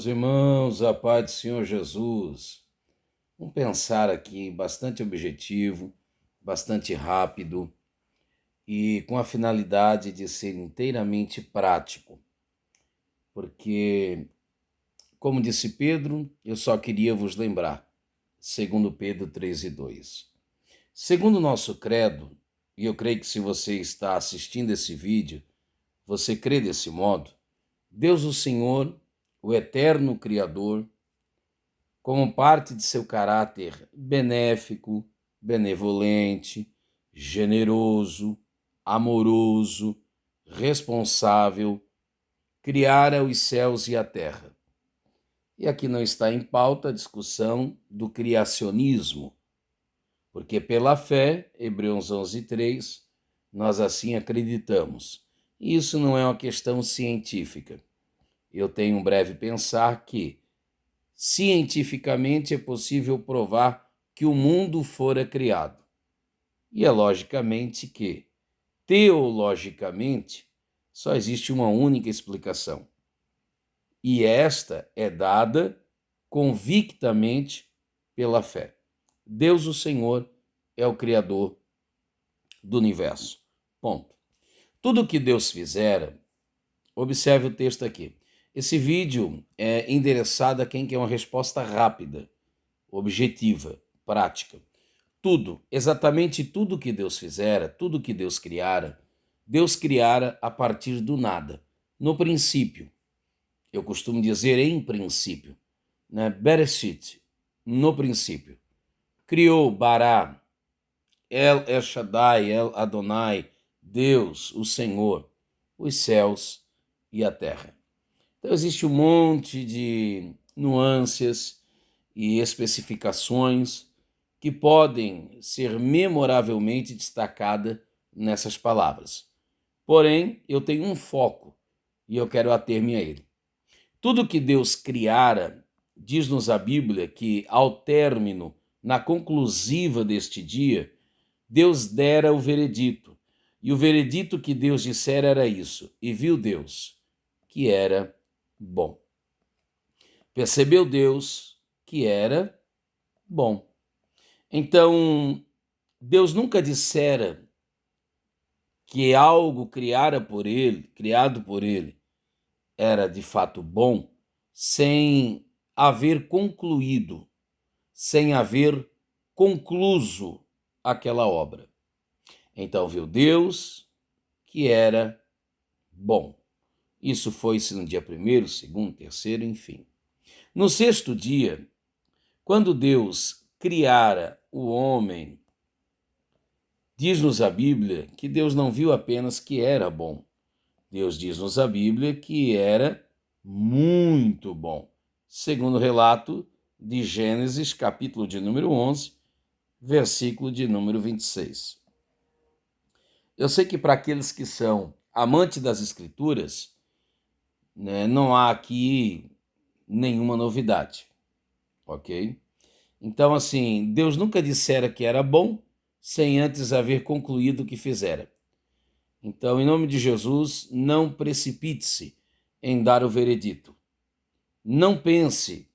Meus irmãos, a paz do Senhor Jesus. Vamos pensar aqui bastante objetivo, bastante rápido e com a finalidade de ser inteiramente prático. Porque, como disse Pedro, eu só queria vos lembrar, segundo Pedro 3:2. Segundo o nosso credo, e eu creio que se você está assistindo esse vídeo, você crê desse modo, Deus o Senhor, o eterno Criador, como parte de seu caráter benéfico, benevolente, generoso, amoroso, responsável, criara os céus e a terra. E aqui não está em pauta a discussão do criacionismo, porque pela fé, Hebreus 11:3, nós assim acreditamos. E isso não é uma questão científica. Eu tenho um breve pensar que cientificamente é possível provar que o mundo fora criado. E é logicamente que, teologicamente, só existe uma única explicação. E esta é dada convictamente pela fé. Deus, o Senhor, é o Criador do universo. Ponto. Tudo que Deus fizera, observe o texto aqui. Esse vídeo é endereçado a quem quer uma resposta rápida, objetiva, prática. Tudo, exatamente tudo que Deus fizera, tudo que Deus criara a partir do nada. No princípio, eu costumo dizer em princípio, né? Bereshit, no princípio. Criou Bará, El Shaddai, El Adonai, Deus, o Senhor, os céus e a terra. Então existe um monte de nuances e especificações que podem ser memoravelmente destacadas nessas palavras. Porém, eu tenho um foco e eu quero ater-me a ele. Tudo que Deus criara, diz-nos a Bíblia que ao término, na conclusiva deste dia, Deus dera o veredito. E o veredito que Deus dissera era isso: e viu Deus que era bom. Percebeu Deus que era bom. Então, Deus nunca dissera que algo criado por ele, era de fato bom, sem haver concluído, sem haver concluso aquela obra. Então viu Deus que era bom. Isso foi-se no dia primeiro, segundo, terceiro, enfim. No sexto dia, quando Deus criara o homem, diz-nos a Bíblia que Deus não viu apenas que era bom. Deus diz-nos a Bíblia que era muito bom. Segundo o relato de Gênesis, capítulo de número 11, versículo de número 26. Eu sei que para aqueles que são amantes das Escrituras, né, não há aqui nenhuma novidade, ok? Então, assim, Deus nunca dissera que era bom sem antes haver concluído o que fizera. Então, em nome de Jesus, não precipite-se em dar o veredito. Não pense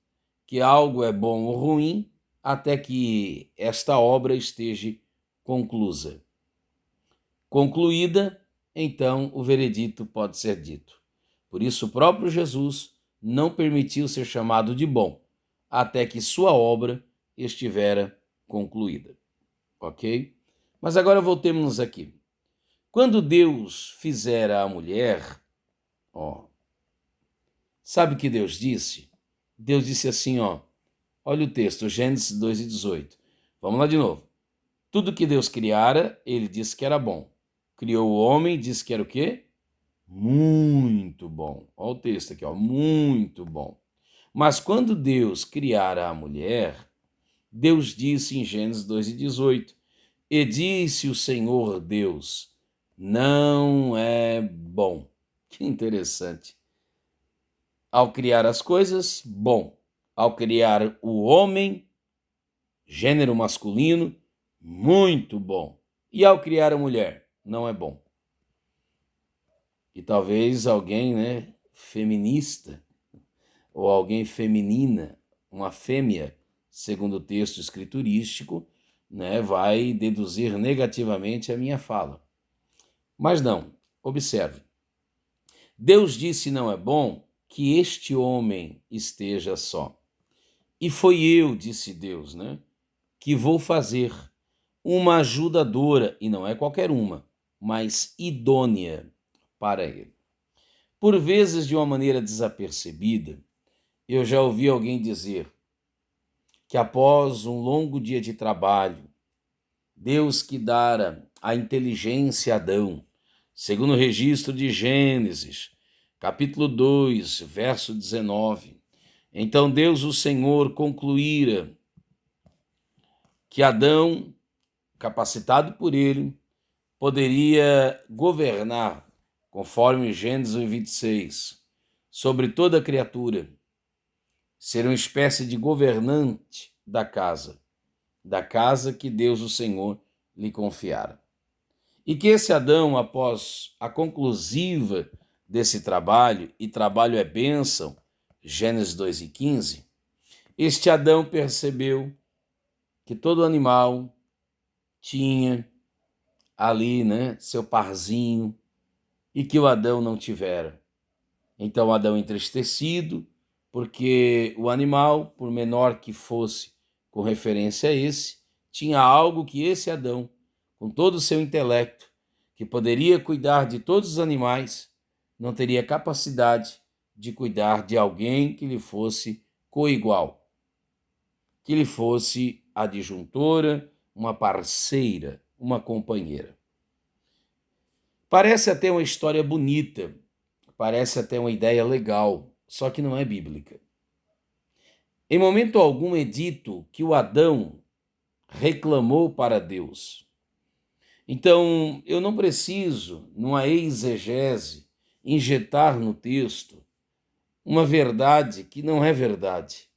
que algo é bom ou ruim até que esta obra esteja conclusa. Concluída, então o veredito pode ser dito. Por isso, o próprio Jesus não permitiu ser chamado de bom até que sua obra estivera concluída. Ok? Mas agora voltemos aqui. Quando Deus fizera a mulher, sabe o que Deus disse? Deus disse assim, olha o texto, Gênesis 2:18. Vamos lá de novo. Tudo que Deus criara, ele disse que era bom. Criou o homem, disse que era o quê? Muito bom. Olha o texto aqui, muito bom. Mas quando Deus criara a mulher, Deus disse em Gênesis 2:18, e disse o Senhor Deus, não é bom. Que interessante. Ao criar as coisas, bom. Ao criar o homem, gênero masculino, muito bom. E ao criar a mulher, não é bom. E talvez alguém, feminista, ou alguém feminina, uma fêmea, segundo o texto escriturístico, né, vai deduzir negativamente a minha fala. Mas não, observe. Deus disse: não é bom que este homem esteja só. E foi eu, disse Deus, né, que vou fazer uma ajudadora, e não é qualquer uma, mas idônea para ele. Por vezes, de uma maneira desapercebida, eu já ouvi alguém dizer que após um longo dia de trabalho, Deus que dara a inteligência a Adão, segundo o registro de Gênesis, capítulo 2, verso 19. Então Deus, o Senhor, concluíra que Adão, capacitado por ele, poderia governar, conforme Gênesis 26, sobre toda criatura, ser uma espécie de governante da casa que Deus, o Senhor, lhe confiara. E que esse Adão, após a conclusiva desse trabalho, e trabalho é bênção, Gênesis 2:15, este Adão percebeu que todo animal tinha ali, né, seu parzinho, e que o Adão não tivera. Então Adão, entristecido, porque o animal, por menor que fosse com referência a esse, tinha algo que esse Adão, com todo o seu intelecto, que poderia cuidar de todos os animais, não teria capacidade de cuidar de alguém que lhe fosse coigual, que lhe fosse adjuntora, uma parceira, uma companheira. Parece até uma história bonita, parece até uma ideia legal, só que não é bíblica. Em momento algum é dito que o Adão reclamou para Deus. Então, eu não preciso, numa exegese, injetar no texto uma verdade que não é verdade.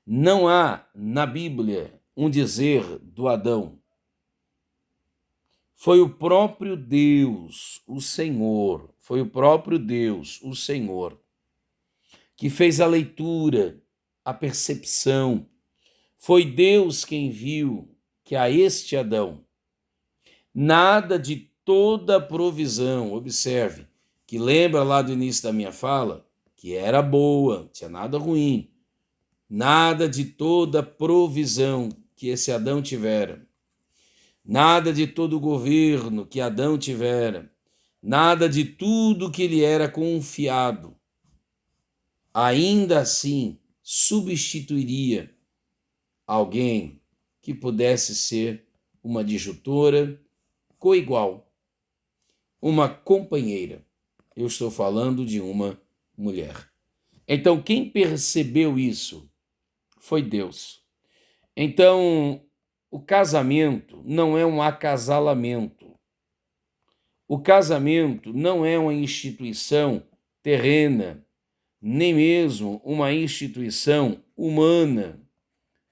Não há na Bíblia um dizer do Adão. Foi o próprio Deus, o Senhor, foi o próprio Deus, o Senhor, que fez a leitura, a percepção. Foi Deus quem viu que a este Adão nada de toda provisão, observe, que lembra lá do início da minha fala, que era boa, não tinha nada ruim, nada de toda provisão que esse Adão tivera, nada de todo o governo que Adão tivera, nada de tudo que lhe era confiado, ainda assim substituiria alguém que pudesse ser uma adjutora coigual, uma companheira. Eu estou falando de uma mulher. Então, quem percebeu isso foi Deus. Então, o casamento não é um acasalamento. O casamento não é uma instituição terrena, nem mesmo uma instituição humana.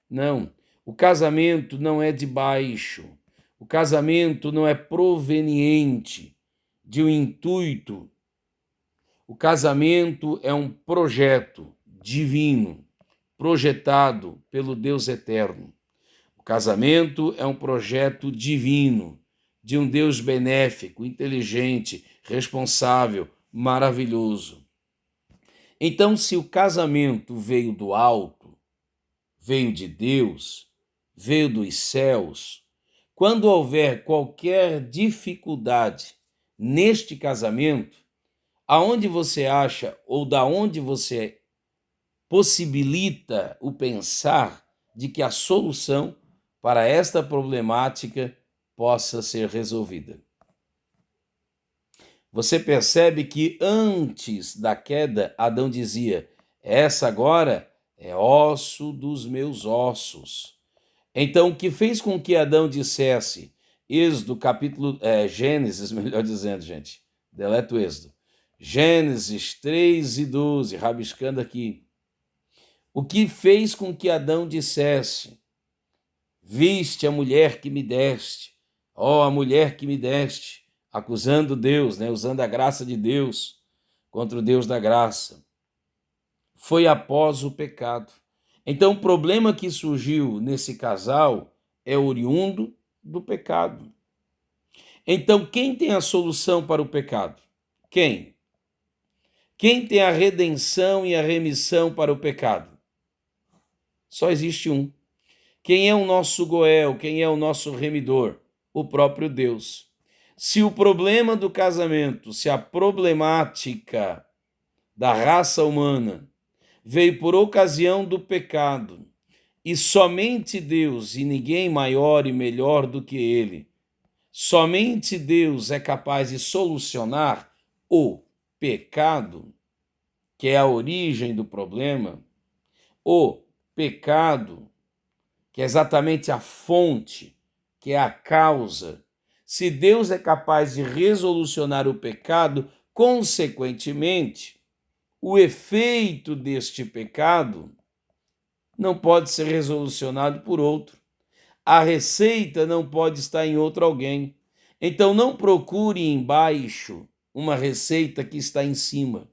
Não. O casamento não é de baixo. O casamento não é proveniente de um intuito. O casamento é um projeto divino, projetado pelo Deus eterno. O casamento é um projeto divino, de um Deus benéfico, inteligente, responsável, maravilhoso. Então, se o casamento veio do alto, veio de Deus, veio dos céus, quando houver qualquer dificuldade neste casamento, aonde você acha ou da onde você possibilita o pensar de que a solução para esta problemática possa ser resolvida? Você percebe que antes da queda, Adão dizia: essa agora é osso dos meus ossos. Então, o que fez com que Adão dissesse, Gênesis, melhor dizendo, gente, deleta o Êxodo, Gênesis 3:12, rabiscando aqui. O que fez com que Adão dissesse: viste a mulher que me deste, ó, a mulher que me deste, acusando Deus, né, usando a graça de Deus contra o Deus da graça. foi após o pecado. Então, o problema que surgiu nesse casal é oriundo do pecado. Então, quem tem a solução para o pecado? Quem? Quem tem a redenção e a remissão para o pecado? Só existe um. Quem é o nosso Goel? Quem é o nosso remidor? O próprio Deus. Se o problema do casamento, se a problemática da raça humana veio por ocasião do pecado, e somente Deus e ninguém maior e melhor do que Ele, somente Deus é capaz de solucionar o pecado, que é a origem do problema, o pecado, que é exatamente a fonte, que é a causa. Se Deus é capaz de resolucionar o pecado, consequentemente, o efeito deste pecado não pode ser resolucionado por outro. A receita não pode estar em outro alguém. Então não procure embaixo uma receita que está em cima.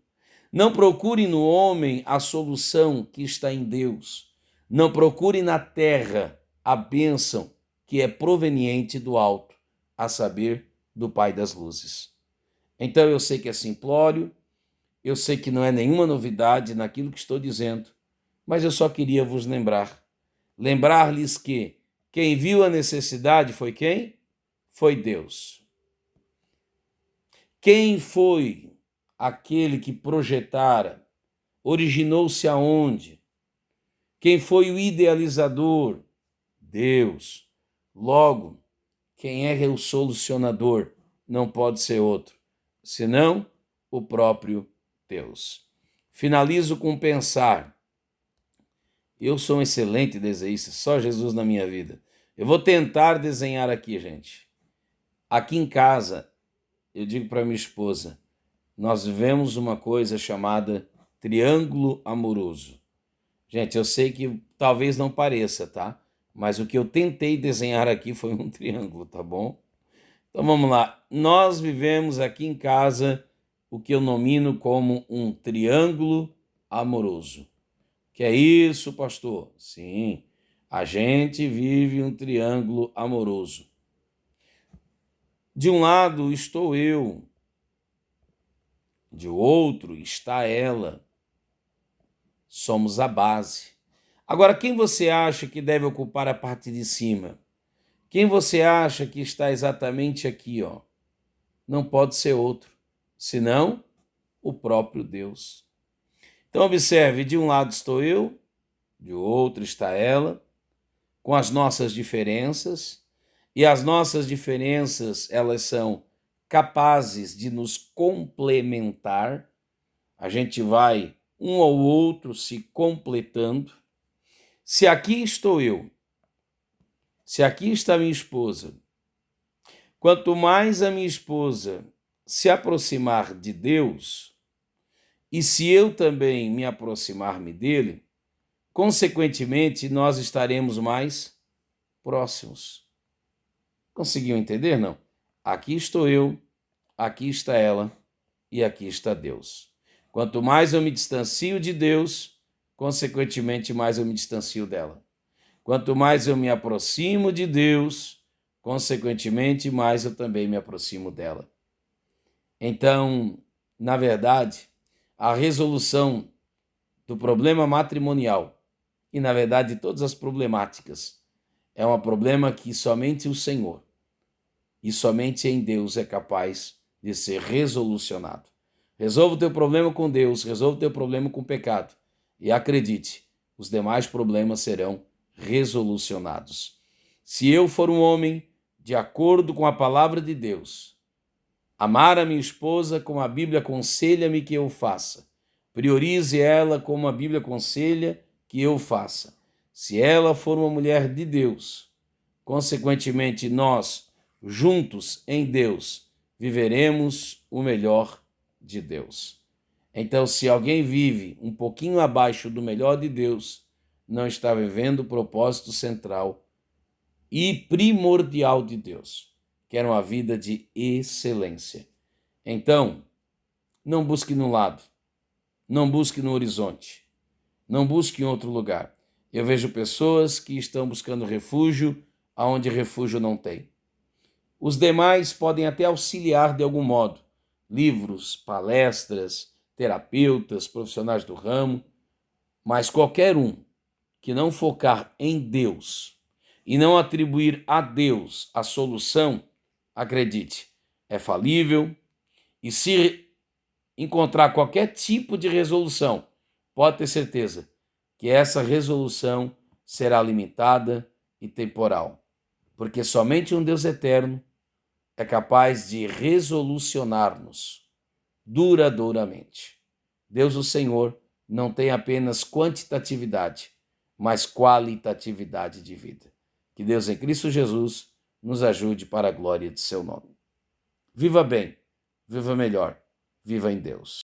Não procure no homem a solução que está em Deus. Não procure na terra a bênção que é proveniente do alto, a saber, do Pai das luzes. Então eu sei que é simplório, eu sei que não é nenhuma novidade naquilo que estou dizendo, mas eu só queria vos lembrar-lhes que quem viu a necessidade foi quem? Foi Deus. Quem foi aquele que projetara? Originou-se aonde? Quem foi o idealizador? Deus. Logo, quem é o solucionador? Não pode ser outro, senão o próprio Deus. Finalizo com pensar. Eu sou um excelente desenhista, só Jesus na minha vida. Eu vou tentar desenhar aqui, gente. Aqui em casa, eu digo para minha esposa, nós vivemos uma coisa chamada triângulo amoroso. Gente, eu sei que talvez não pareça, tá? Mas o que eu tentei desenhar aqui foi um triângulo, tá bom? Então vamos lá. Nós vivemos aqui em casa o que eu nomino como um triângulo amoroso. Que é isso, pastor? Sim, a gente vive um triângulo amoroso. De um lado estou eu, de outro está ela. Somos a base. Agora, quem você acha que deve ocupar a parte de cima? Quem você acha que está exatamente aqui, ó? Não pode ser outro, senão o próprio Deus. Então, observe, de um lado estou eu, de outro está ela, com as nossas diferenças, e as nossas diferenças, elas são capazes de nos complementar, a gente vai um ao outro se completando. Se aqui estou eu, se aqui está minha esposa, quanto mais a minha esposa se aproximar de Deus, e se eu também me aproximar-me dele, consequentemente nós estaremos mais próximos. Conseguiu entender, não? Aqui estou eu, aqui está ela e aqui está Deus. Quanto mais eu me distancio de Deus, consequentemente mais eu me distancio dela. Quanto mais eu me aproximo de Deus, consequentemente mais eu também me aproximo dela. Então, na verdade, a resolução do problema matrimonial e, na verdade, de todas as problemáticas é um problema que somente o Senhor e somente em Deus é capaz de ser resolucionado. Resolva o teu problema com Deus, resolva o teu problema com o pecado e acredite, os demais problemas serão resolucionados. Se eu for um homem de acordo com a palavra de Deus, amar a minha esposa como a Bíblia aconselha-me que eu faça, priorize ela como a Bíblia aconselha que eu faça. Se ela for uma mulher de Deus, consequentemente nós, juntos em Deus, viveremos o melhor de Deus. Então, se alguém vive um pouquinho abaixo do melhor de Deus, não está vivendo o propósito central e primordial de Deus, que era uma vida de excelência. Então, não busque no lado, não busque no horizonte, Não busque em outro lugar. Eu vejo pessoas que estão buscando refúgio aonde refúgio não tem. Os demais podem até auxiliar de algum modo. Livros, palestras, terapeutas, profissionais do ramo, mas qualquer um que não focar em Deus e não atribuir a Deus a solução, acredite, é falível, e se encontrar qualquer tipo de resolução, pode ter certeza que essa resolução será limitada e temporal, porque somente um Deus eterno é capaz de resolucionar-nos duradouramente. Deus, o Senhor, não tem apenas quantitatividade, mas qualitatividade de vida. Que Deus em Cristo Jesus nos ajude para a glória de seu nome. Viva bem, viva melhor, viva em Deus.